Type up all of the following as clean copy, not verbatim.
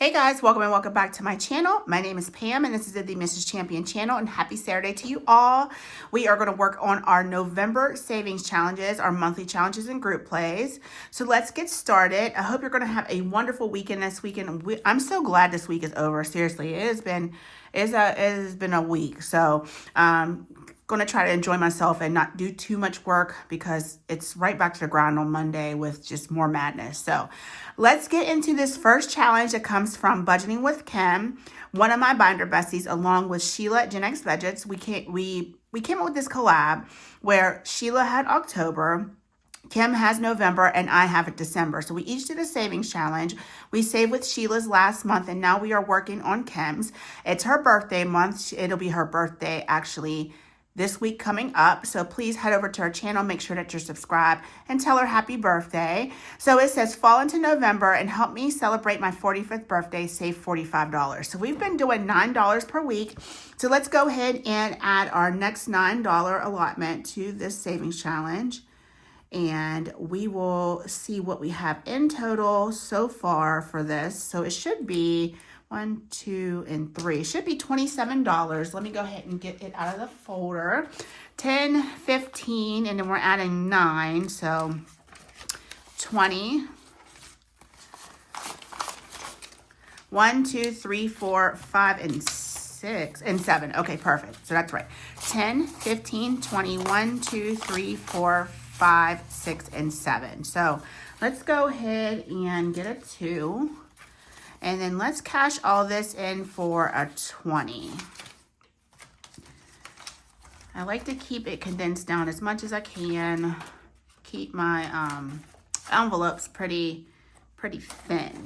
Hey guys, welcome and welcome back to my channel. My name is Pam and this is the Mrs. Champion channel, and happy Saturday to you all. We are going to work on our November savings challenges, our monthly challenges and group plays. So let's get started. I hope you're going to have a wonderful weekend this weekend. I'm so glad this week is over. Seriously, it has been a week. So going to try to enjoy myself and not do too much work because it's right back to the ground on Monday with just more madness. So let's get into this first challenge that comes from Budgeting with Kim, one of my binder besties, along with Sheila at Gen X Budgets. We came up with this collab where Sheila had October, Kim has November, and I have December. So we each did a savings challenge. We saved with Sheila's last month, and now we are working on Kim's. It's her birthday month. It'll be her birthday actually this week coming up. So please head over to our channel, make sure that you're subscribed, and tell her happy birthday. So it says, fall into November and help me celebrate my 45th birthday, save $45. So we've been doing $9 per week. So let's go ahead and add our next $9 allotment to this savings challenge. And we will see what we have in total so far for this. So it should be 1, 2, and 3. It should be $27. Let me go ahead and get it out of the folder. 10, 15, and then we're adding 9. So 20. 1, 2, 3, 4, 5, and 6, and 7. Okay, perfect. So that's right. 10, 15, 20, 1, 2, 3, 4, 5, 6, and 7. So let's go ahead and get a 2. And then let's cash all this in for a 20. I like to keep it condensed down as much as I can. Keep my envelopes pretty thin.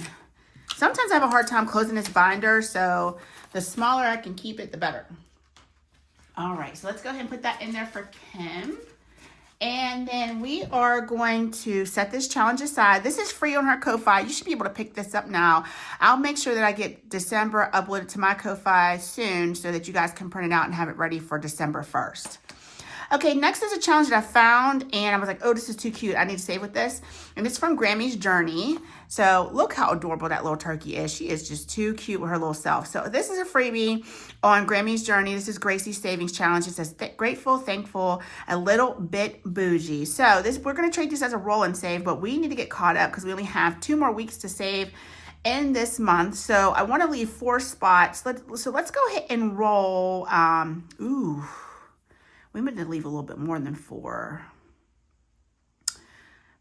Sometimes I have a hard time closing this binder, so the smaller I can keep it, the better. All right, so let's go ahead and put that in there for Kim. And then we are going to set this challenge aside. This is free on her Ko-Fi. You should be able to pick this up now. I'll make sure that I get December uploaded to my Ko-Fi soon so that you guys can print it out and have it ready for December 1st. Okay, next is a challenge that I found, and I was like, oh, this is too cute. I need to save with this. And it's from Grammy's Journey. So look how adorable that little turkey is. She is just too cute with her little self. So this is a freebie on Grammy's Journey. This is Gracie's Savings Challenge. It says, grateful, thankful, a little bit bougie. So we're going to treat this as a roll and save, but we need to get caught up because we only have 2 more weeks to save in this month. So I want to leave 4 spots. So let's go ahead and roll. We might need to leave a little bit more than 4.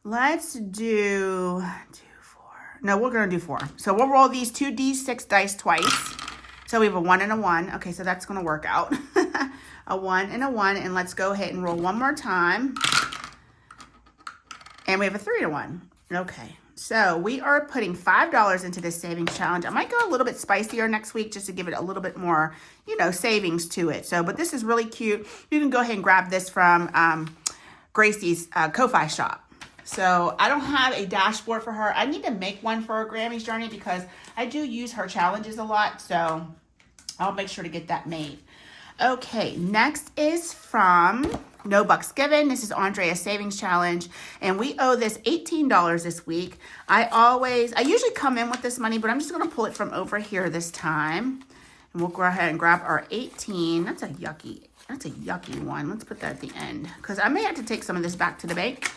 Let's do 2, 4. No, we're going to do 4. So we'll roll these 2d6 dice twice. So we have a 1 and a 1. Okay, so that's going to work out. A 1 and a 1. And let's go ahead and roll one more time. And we have a 3 and a 1. Okay. So we are putting $5 into this savings challenge. I might go a little bit spicier next week just to give it a little bit more, savings to it. So, but this is really cute. You can go ahead and grab this from Gracie's Ko-Fi shop. So I don't have a dashboard for her. I need to make one for Grammy's Journey because I do use her challenges a lot. So I'll make sure to get that made. Okay, next is from No Bucks Given. This is Andrea's Savings Challenge, and we owe this $18 this week. I usually come in with this money, but I'm just going to pull it from over here this time. And we'll go ahead and grab our 18. That's a yucky one. Let's put that at the end because I may have to take some of this back to the bank.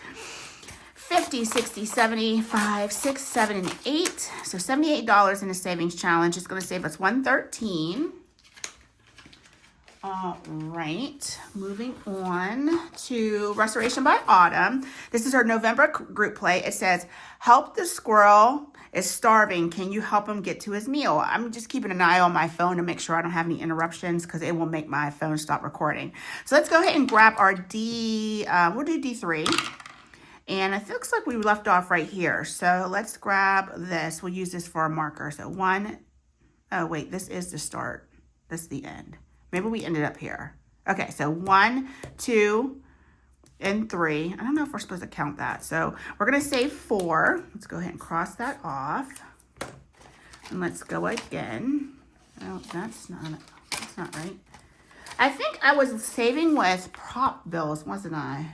50, 60, 75, 6, 7, and 8. So $78 in the savings challenge. It's going to save us $113. All right, moving on to Restoration by Autumn. This is our November group play. It says, help the squirrel is starving. Can you help him get to his meal? I'm just keeping an eye on my phone to make sure I don't have any interruptions because it will make my phone stop recording. So let's go ahead and grab our we'll do D3. And it looks like we left off right here. So let's grab this. We'll use this for a marker. So 1, oh wait, this is the start. This is the end. Maybe we ended up here. Okay, so 1, 2, and 3. I don't know if we're supposed to count that. So we're going to save 4. Let's go ahead and cross that off. And let's go again. Oh, that's not right. I think I was saving with prop bills, wasn't I?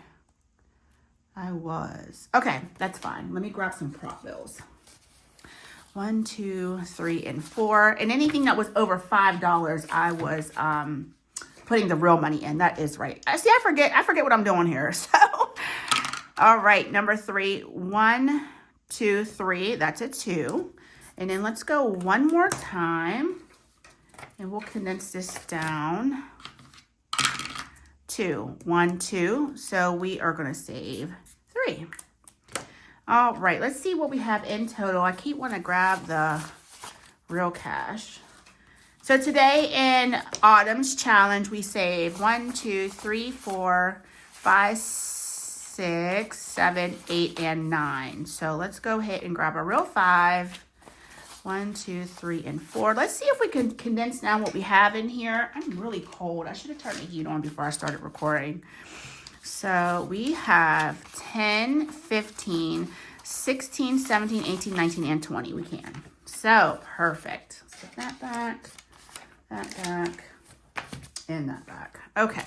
I was. Okay, that's fine. Let me grab some prop bills. 1, 2, 3, and 4. And anything that was over $5, I was putting the real money in. That is right. See, I forget what I'm doing here. So, all right, number 3, 1, 2, 3. That's a 2. And then let's go one more time, and we'll condense this down. 2, 1, 2. So we are going to save 3. All right, let's see what we have in total. I keep wanting to grab the real cash. So today in Autumn's challenge, we saved 1, 2, 3, 4, 5, 6, 7, 8, and 9. So let's go ahead and grab a real 5. 1, 2, 3, and 4. Let's see if we can condense down what we have in here. I'm really cold. I should have turned the heat on before I started recording. So we have 10, 15, 16, 17, 18, 19, and 20. We can. So perfect. Let's put that back, and that back. Okay.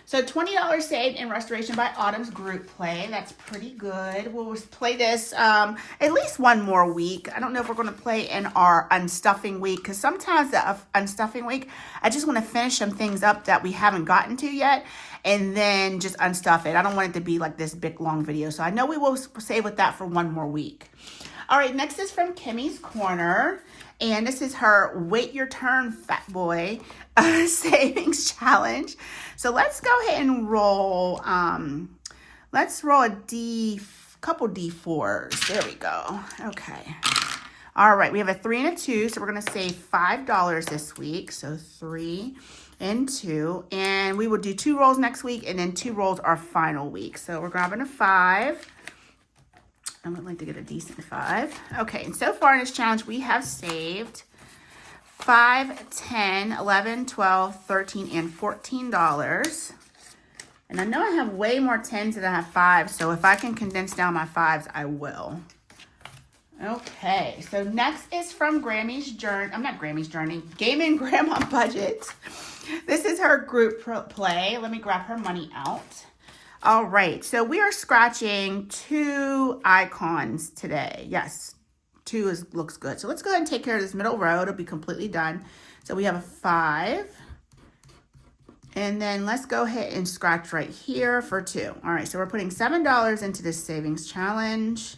So $20 saved in Restoration by Autumn's group play. That's pretty good. We'll play this at least one more week. I don't know if we're going to play in our unstuffing week, because sometimes the unstuffing week, I just want to finish some things up that we haven't gotten to yet and then just unstuff it. I don't want it to be like this big long video. So I know we will save with that for one more week. All right, next is from Kimmy's Corner. And this is her Wait Your Turn, Fat Boy savings challenge. So let's go ahead and roll. Let's roll a couple D4s. There we go. Okay. All right. We have a 3 and a 2. So we're going to save $5 this week. So 3 and 2. And we will do 2 rolls next week. And then 2 rolls our final week. So we're grabbing a 5. I would like to get a decent 5. Okay, and so far in this challenge, we have saved $5, 10, 11, 12, 13, and $14. And I know I have way more 10s than I have 5s, so if I can condense down my 5s, I will. Okay, so next is from Grammy's Journey. I'm not Grammy's Journey. Gaming Grandma Budget. This is her group play. Let me grab her money out. All right, so we are scratching 2 icons today. Yes, 2 looks good. So let's go ahead and take care of this middle row. It'll be completely done. So we have a 5. And then let's go ahead and scratch right here for 2. All right, so we're putting $7 into this savings challenge.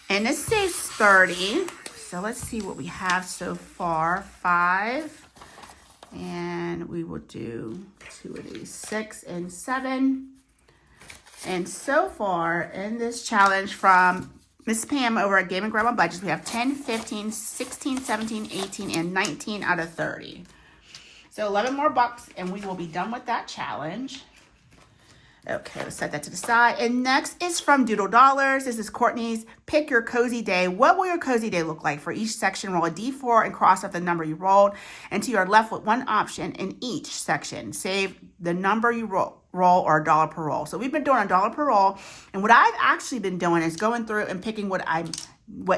And this saves 30. So let's see what we have so far. 5. And we will do 2 of these, 6 and 7. And so far in this challenge from Miss Pam over at Gaming Grandma Budgets, we have 10, 15, 16, 17, 18, and 19 out of 30. So 11 more bucks and we will be done with that challenge. Okay, let's set that to the side. And next is from Doodle Dollars. This is Courtney's Pick Your Cozy Day. What will your cozy day look like? For each section, roll a D4 and cross off the number you rolled until you are left with one option in each section. Save the number you roll or $1 per roll. So we've been doing $1 per roll. And what I've actually been doing is going through and picking what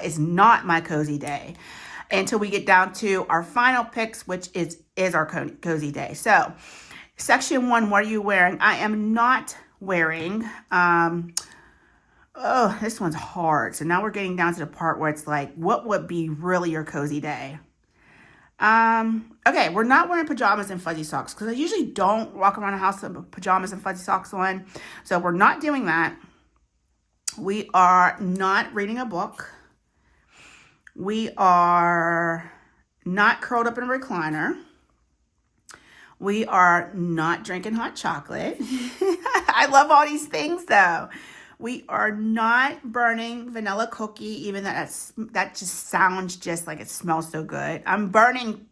is not my cozy day until we get down to our final picks, which is our cozy day. So Section 1, what are you wearing? I am not wearing, this one's hard. So now we're getting down to the part where it's like, what would be really your cozy day? Okay, we're not wearing pajamas and fuzzy socks because I usually don't walk around the house with pajamas and fuzzy socks on. So we're not doing that. We are not reading a book. We are not curled up in a recliner. We are not drinking hot chocolate. I love all these things though. We are not burning vanilla cookie, even that just sounds just like it smells so good. I'm burning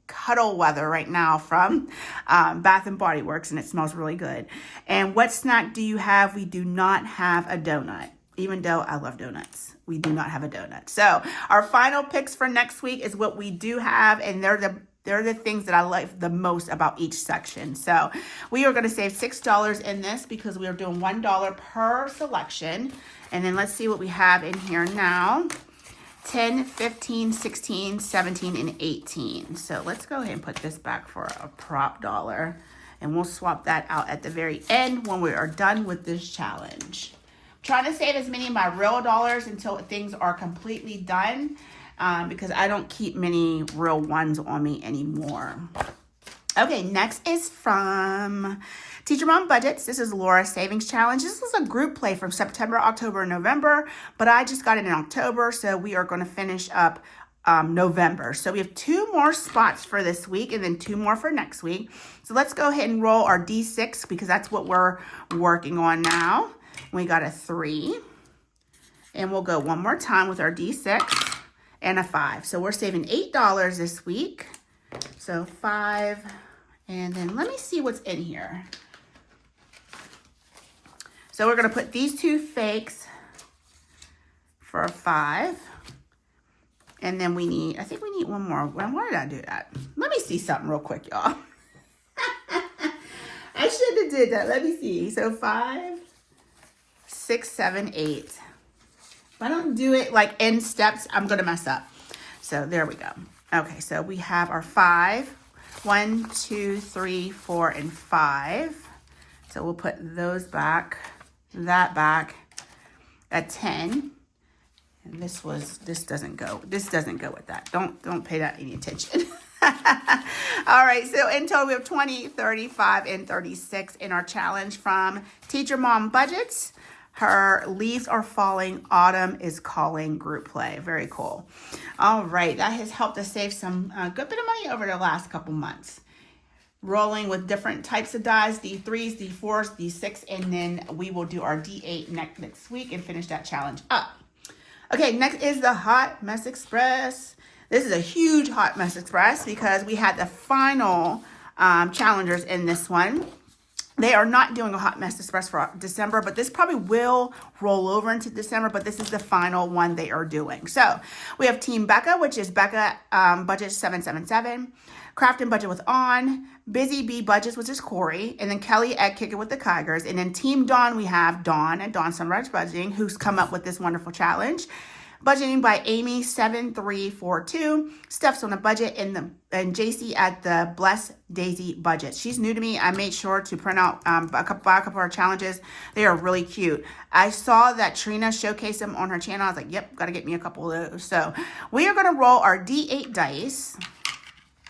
Cuddle Weather right now from Bath and Body Works, and it smells really good. And what snack do you have? We do not have a donut, even though I love donuts. We do not have a donut. So our final picks for next week is what we do have, and they're the things that I like the most about each section. So we are going to save $6 in this because we are doing $1 per selection. And then let's see what we have in here now. 10, 15, 16, 17, and 18. So let's go ahead and put this back for a prop dollar. And we'll swap that out at the very end when we are done with this challenge. Trying to save as many of my real dollars until things are completely done, because I don't keep many real ones on me anymore. Okay, next is from Teacher Mom Budgets. This is Laura's Savings Challenge. This is a group play from September, October, and November, but I just got it in October, so we are going to finish up November. So we have 2 more spots for this week and then 2 more for next week. So let's go ahead and roll our D6 because that's what we're working on now. We got a 3, and we'll go one more time with our D6 and a 5. So we're saving $8 this week. So 5, and then let me see what's in here. So we're going to put these 2 fakes for a 5. And then we need, I think we need one more. Why did I do that? Let me see something real quick, y'all. I shouldn't have did that. Let me see. So 5, 6, 7, 8. If I don't do it like in steps, I'm going to mess up. So there we go. Okay, so we have our 5. 1, 2, 3, 4, and 5. So we'll put those back, that back, a 10. And this doesn't go with that. Don't pay that any attention. All right, so in total we have 20, 35, and 36 in our challenge from Teacher Mom Budgets. Her Leaves Are Falling, Autumn is Calling group play. Very cool. All right, that has helped us save some good bit of money over the last couple months. Rolling with different types of dies, D3s, D4s, D6, and then we will do our D8 next week and finish that challenge up. Okay, next is the Hot Mess Express. This is a huge Hot Mess Express because we had the final challengers in this one. They are not doing a Hot Mess Express for December, but this probably will roll over into December, but this is the final one they are doing. So we have Team Becca, which is Becca Budget 777, Crafting Budget with On, Busy Bee Budgets, which is Corey, and then Kelly Egg Kicker with the Kygers. And then Team Dawn, we have Dawn at Dawn Sunrise Budgeting, who's come up with this wonderful challenge. Budgeting by Amy 7342. Steph's on a budget, and JC at the Bless Daisy Budget. She's new to me. I made sure to print out buy a couple of our challenges. They are really cute. I saw that Trina showcased them on her channel. I was like, yep, got to get me a couple of those. So we are going to roll our D8 dice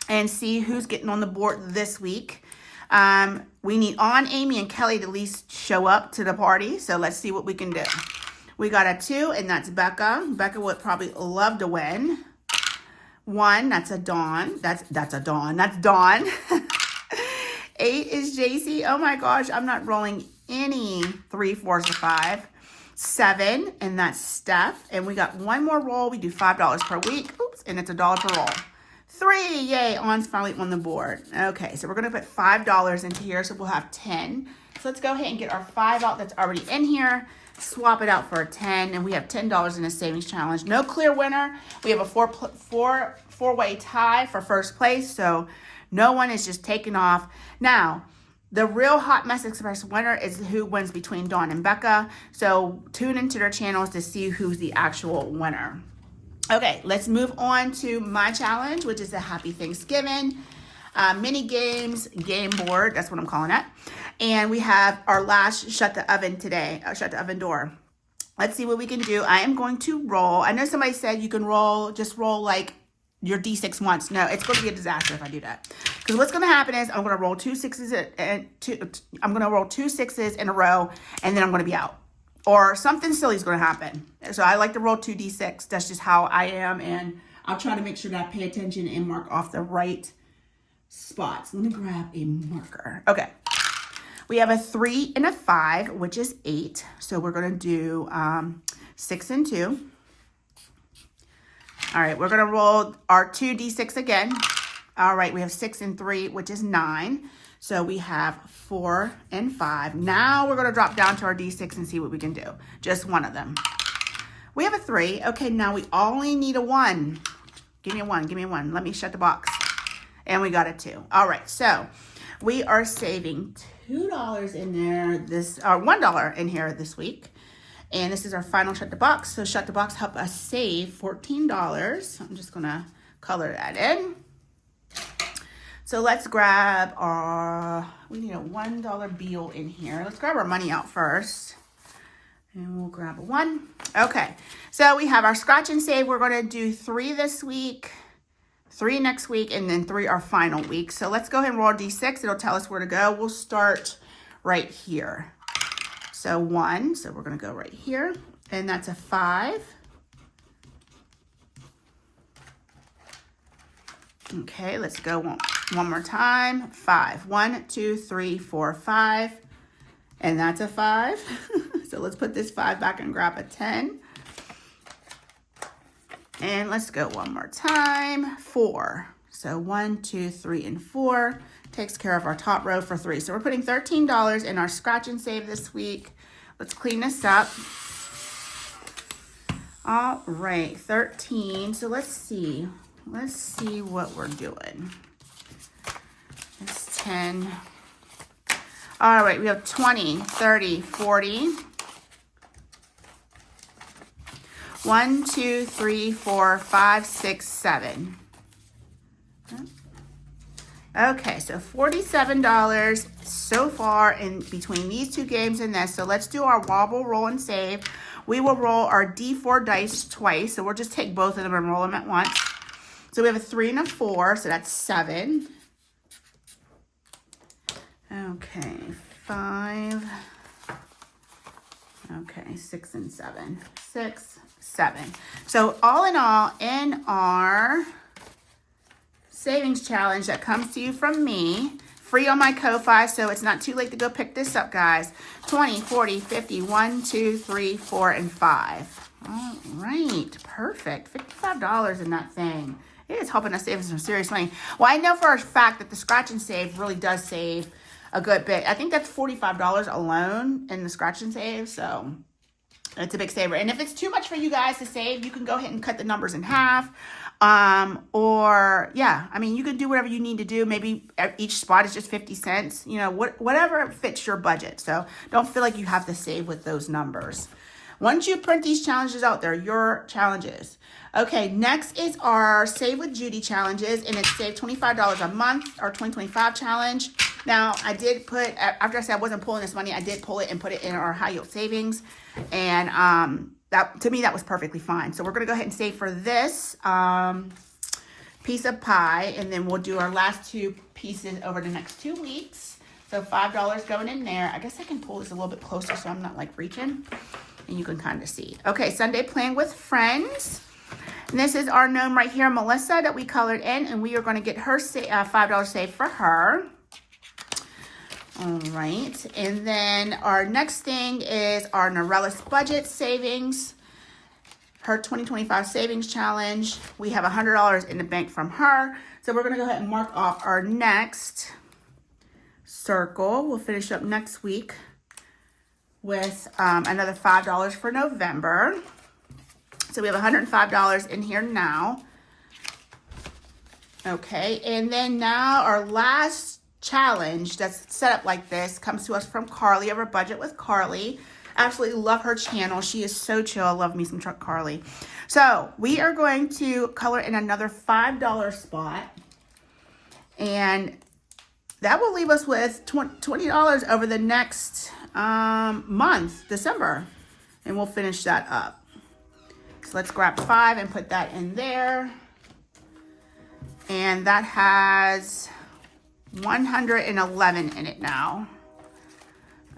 and see who's getting on the board this week. We need On, Amy, and Kelly to at least show up to the party. So let's see what we can do. We got a 2, and that's Becca. Becca would probably love to win. 1, that's a Dawn. That's a Dawn. That's Dawn. 8 is JC. Oh my gosh, I'm not rolling any 3, 4s, or 5. 7, and that's Steph. And we got one more roll. We do $5 per week. Oops, and it's $1 per roll. 3, yay, On's finally on the board. Okay, so we're gonna put $5 into here, so we'll have 10. So let's go ahead and get our 5 out that's already in here. Swap it out for a 10, and we have $10 in a savings challenge. No clear winner. We have a four-way tie for first place, so no one is just taking off. Now, the real Hot Mess Express winner is who wins between Dawn and Becca. So tune into their channels to see who's the actual winner. Okay, let's move on to my challenge, which is a Happy Thanksgiving mini games game board. That's what I'm calling it. And we have our last Shut the Oven today. Shut the Oven door. Let's see what we can do. I am going to roll. I know somebody said you can just roll like your D6 once. No, it's going to be a disaster if I do that. Because what's going to happen is I'm going to roll 2 6s I'm going to roll 2 6s in a row, and then I'm going to be out. Or something silly is going to happen. So I like to roll 2 D6. That's just how I am, and I'll try to make sure that I pay attention and mark off the right spots. Let me grab a marker. Okay. We have a 3 and a 5, which is 8. So we're going to do 6 and 2. All right, we're going to roll our 2 D6 again. All right, we have 6 and 3, which is 9. So we have 4 and 5. Now we're going to drop down to our D6 and see what we can do. Just one of them. We have a 3. Okay, now we only need a 1. Give me a 1. Give me a 1. Let me shut the box. And we got a 2. All right, so we are saving $2 in there $1 in here this week. And this is our final Shut the Box. So Shut the Box helped us save $14. I'm just gonna color that in. So let's grab we need a $1 bill in here. Let's grab our money out first. And we'll grab a 1. Okay, so we have our scratch and save. We're going to do 3 this week, 3 next week, and then 3 our final week. So let's go ahead and roll D6. It'll tell us where to go. We'll start right here. So 1, so we're going to go right here, and that's a 5. Okay, let's go one more time. 5. 1, 2, 3, 4, 5. And that's a 5. So let's put this 5 back and grab a 10. And let's go one more time. 4. So 1, 2, 3, and 4 takes care of our top row for 3. So we're putting $13 in our scratch and save this week. Let's clean this up. All right, 13. So let's see. Let's see what we're doing. It's 10. All right, we have 20, 30, 40. 1, 2, 3, 4, 5, 6, 7. Okay, so $47 so far in between these 2 games and this. So let's do our wobble, roll, and save. We will roll our D4 dice twice. So we'll just take both of them and roll them at once. So we have a 3 and a 4, so that's 7. Okay, 5. Okay, 6 and 7. 6, 7. So all in all, in our savings challenge that comes to you from me, free on my Ko-Fi, so it's not too late to go pick this up, guys. 20, 40, 50, 1, 2, 3, 4, and 5. All right, perfect. $55 in that thing. It is helping us save some serious money. Well, I know for a fact that the scratch and save really does save a good bit. I think that's $45 alone in the scratch and save, so it's a big saver. And if it's too much for you guys to save, you can go ahead and cut the numbers in half. Or yeah, I mean, you can do whatever you need to do. Maybe each spot is just 50 cents, you know, whatever fits your budget. So don't feel like you have to save with those numbers. Once you print these challenges out, they're your challenges. Okay, next is our Save with Judy challenges, and it's Save $25 a month, our 2025 challenge. Now, I did put, after I said I wasn't pulling this money, I did pull it and put it in our high yield savings. And that, to me, that was perfectly fine. So we're going to go ahead and save for this piece of pie, and then we'll do our last 2 pieces over the next 2 weeks. So $5 going in there. I guess I can pull this a little bit closer so I'm not like reaching, and you can kind of see. Okay, Sunday Playing with Friends. And this is our gnome right here, Melissa, that we colored in, and we are going to get her $5 save for her. All right, and then our next thing is our Norellis budget savings, her 2025 savings challenge. We have $100 in the bank from her, so we're going to go ahead and mark off our next circle. We'll finish up next week with another $5 for November. So we have $105 in here now. Okay, and then now our last challenge that's set up like this comes to us from Carly over Budget with Carly. Absolutely love her channel. She is so chill. I love me some Truck Carly. So we are going to color in another $5 spot, and that will leave us with $20 over the next month, December, and we'll finish that up. So let's grab 5 and put that in there. And that has 111 in it now.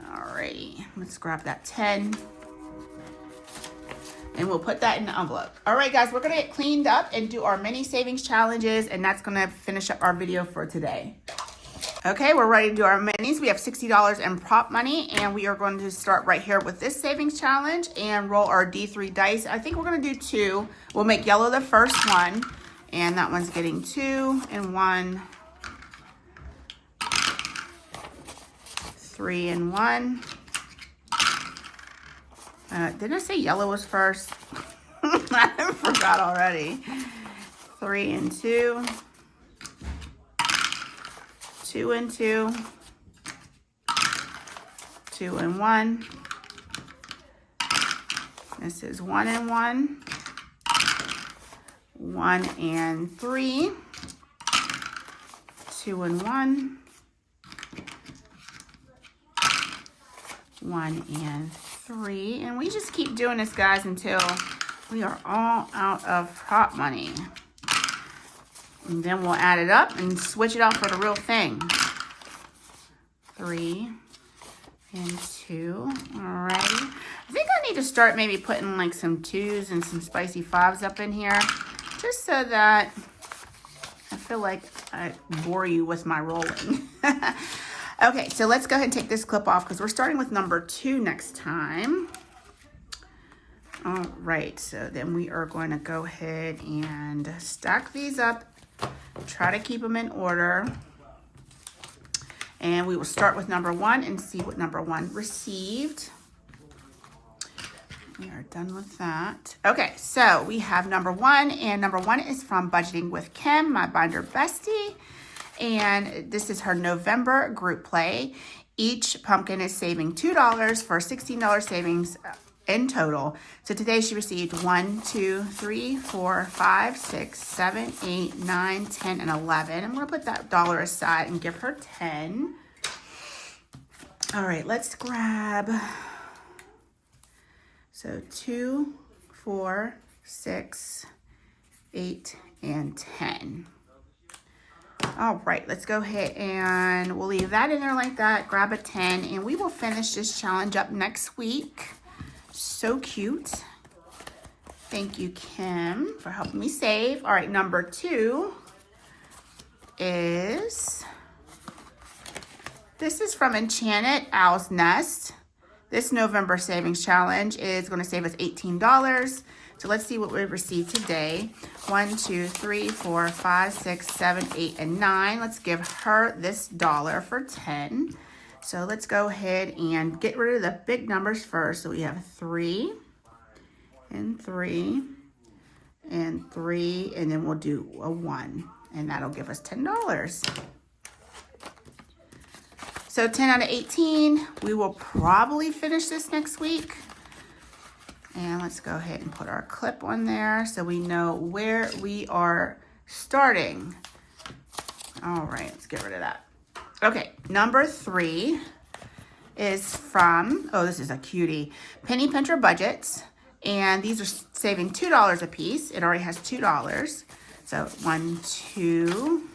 Alrighty, let's grab that 10. And we'll put that in the envelope. All right, guys, we're gonna get cleaned up and do our mini savings challenges, and that's gonna finish up our video for today. Okay, we're ready to do our minis. We have $60 in prop money, and we are going to start right here with this savings challenge and roll our D3 dice. I think we're going to do 2. We'll make yellow the first one, and that one's getting 2 and 1, 3 and 1. Didn't I say yellow was first? I forgot already. 3 and 2. 2 and 2, 2 and 1. This is 1 and 1, 1 and 3, 2 and 1, 1 and 3. And we just keep doing this, guys, until we are all out of prop money. And then we'll add it up and switch it out for the real thing. 3 and 2. Alrighty. I think I need to start maybe putting like some 2s and some spicy 5s up in here, just so that I feel like I bore you with my rolling. Okay, so let's go ahead and take this clip off because we're starting with number 2 next time. All right, so then we are going to go ahead and stack these up, try to keep them in order. And we will start with number 1 and see what number 1 received. We are done with that. Okay, so we have number 1, and number 1 is from Budgeting with Kim, my binder bestie. And this is her November group play. Each pumpkin is saving $2 for $16 savings in total. So today she received 1, 2, 3, 4, 5, 6, 7, 8, 9, 10, and 11. I'm going to put that dollar aside and give her 10. All right, let's grab... So 2, 4, 6, 8, and 10. All right, let's go ahead and we'll leave that in there like that. Grab a 10, and we will finish this challenge up next week. So cute. Thank you, Kim, for helping me save. All right, number 2 is... This is from Enchanted Owl's Nest. This November savings challenge is going to save us $18. So let's see what we received today. 1, 2, 3, 4, 5, 6, 7, 8, and 9. Let's give her this dollar for 10. So let's go ahead and get rid of the big numbers first. So we have 3 and 3 and 3, and then we'll do a 1, and that'll give us $10. So 10 out of 18, we will probably finish this next week. And let's go ahead and put our clip on there so we know where we are starting. All right, let's get rid of that. Okay, number 3 is from, oh, this is a cutie, Penny Pincher Budgets. And these are saving $2 a piece. It already has $2. So 1, 2,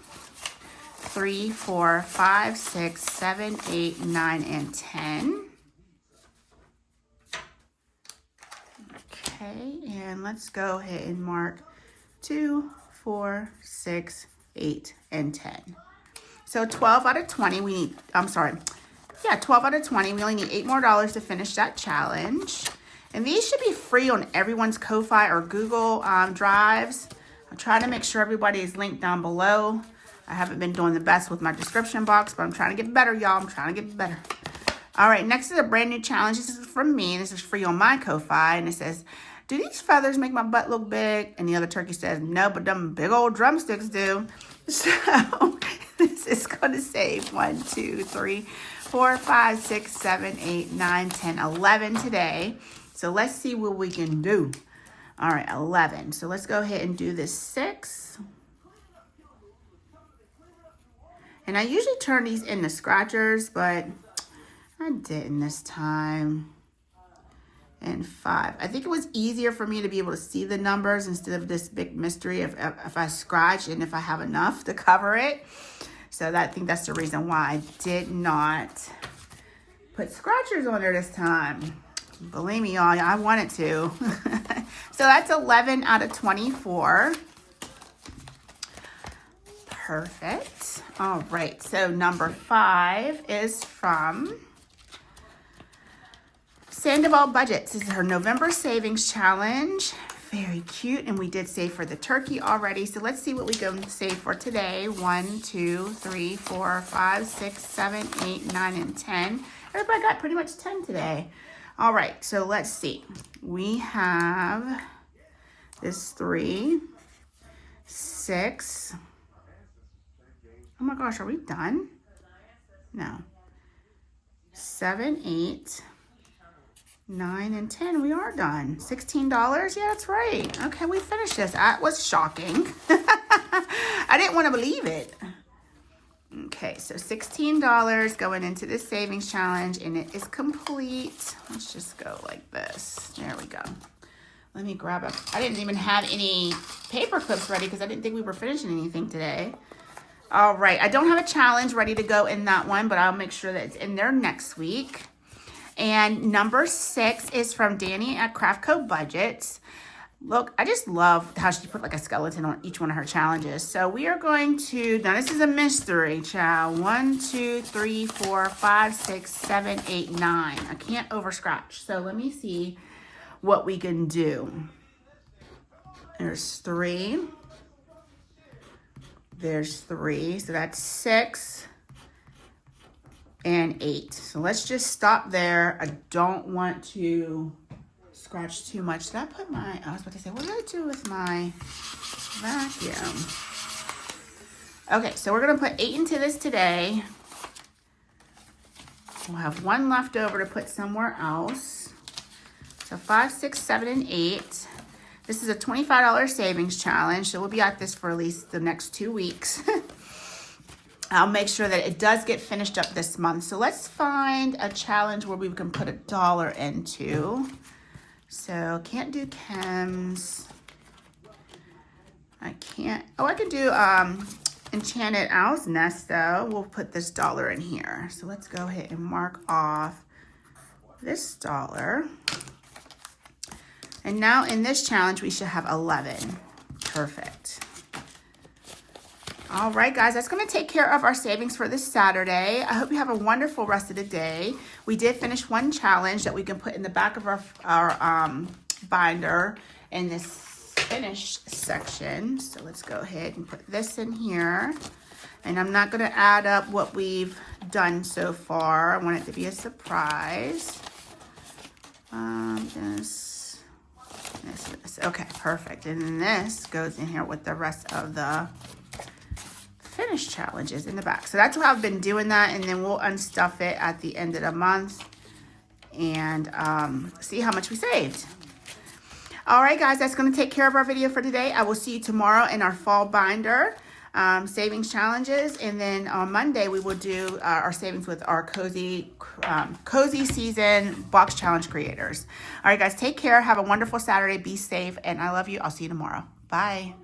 3, 4, 5, 6, 7, 8, 9, and 10. Okay, and let's go ahead and mark 2, 4, 6, 8, and 10. So 12 out of 20, we need, 12 out of 20. We only need $8 more to finish that challenge. And these should be free on everyone's Ko-Fi or Google Drives. I'll try to make sure everybody is linked down below. I haven't been doing the best with my description box, but I'm trying to get better, y'all. I'm trying to get better. All right, next is a brand new challenge. This is from me. This is free on my Ko-Fi, and it says, do these feathers make my butt look big? And the other turkey says, no, but them big old drumsticks do. So this is going to save 1, 2, 3, 4, 5, 6, 7, 8, 9, 10, 11 today. So let's see what we can do. All right, 11. So let's go ahead and do this 6. And I usually turn these into scratchers, but I didn't this time. And 5. I think it was easier for me to be able to see the numbers instead of this big mystery if I scratch and if I have enough to cover it. So I think that's the reason why I did not put scratchers on there this time. Believe me, y'all, I wanted to. So that's 11 out of 24. Perfect. All right, so number 5 is from Sandoval Budgets. This is her November savings challenge. Very cute, and we did save for the turkey already. So let's see what we can save for today. 1, 2, 3, 4, 5, 6, 7, 8, 9, and 10. Everybody got pretty much 10 today. All right, so let's see. We have this 3, 6. Oh my gosh, are we done? No. 7, 8, 9, and 10. We are done. $16? Yeah, that's right. Okay, we finished this. That was shocking. I didn't want to believe it. Okay, so $16 going into this savings challenge, and it is complete. Let's just go like this. There we go. Let me grab a, I didn't even have any paper clips ready because I didn't think we were finishing anything today. All right, I don't have a challenge ready to go in that one, but I'll make sure that it's in there next week. And number 6 is from Danny at Craft Co Budgets. Look, I just love how she put like a skeleton on each one of her challenges. So we are going to, now this is a mystery, child. 1, 2, 3, 4, 5, 6, 7, 8, 9. I can't over scratch. So let me see what we can do. There's 3. There's 3. So that's 6 and 8. So let's just stop there. I don't want to scratch too much. Did I put my, I was about to say, what did I do with my vacuum? Okay, so we're going to put 8 into this today. We'll have 1 left over to put somewhere else. So 5, 6, 7, and 8. This is a $25 savings challenge, so we'll be at this for at least the next 2 weeks. I'll make sure that it does get finished up this month. So let's find a challenge where we can put $1 into. So can't do chems. I can't, oh, I can do Enchanted Owl's Nest though. We'll put this $1 in here. So let's go ahead and mark off this $1. And now in this challenge, we should have 11. Perfect. All right, guys, that's going to take care of our savings for this Saturday. I hope you have a wonderful rest of the day. We did finish one challenge that we can put in the back of our binder in this finished section. So let's go ahead and put this in here. And I'm not going to add up what we've done so far. I want it to be a surprise. This. Okay, perfect. And then this goes in here with the rest of the finished challenges in the back. So that's how I've been doing that, and then we'll unstuff it at the end of the month and see how much we saved. All right, guys, that's going to take care of our video for today. I will see you tomorrow in our fall binder savings challenges, and then on Monday we will do our savings with our cozy season box challenge creators. All right, guys, take care. Have a wonderful Saturday. Be safe, and I love you. I'll see you tomorrow. Bye.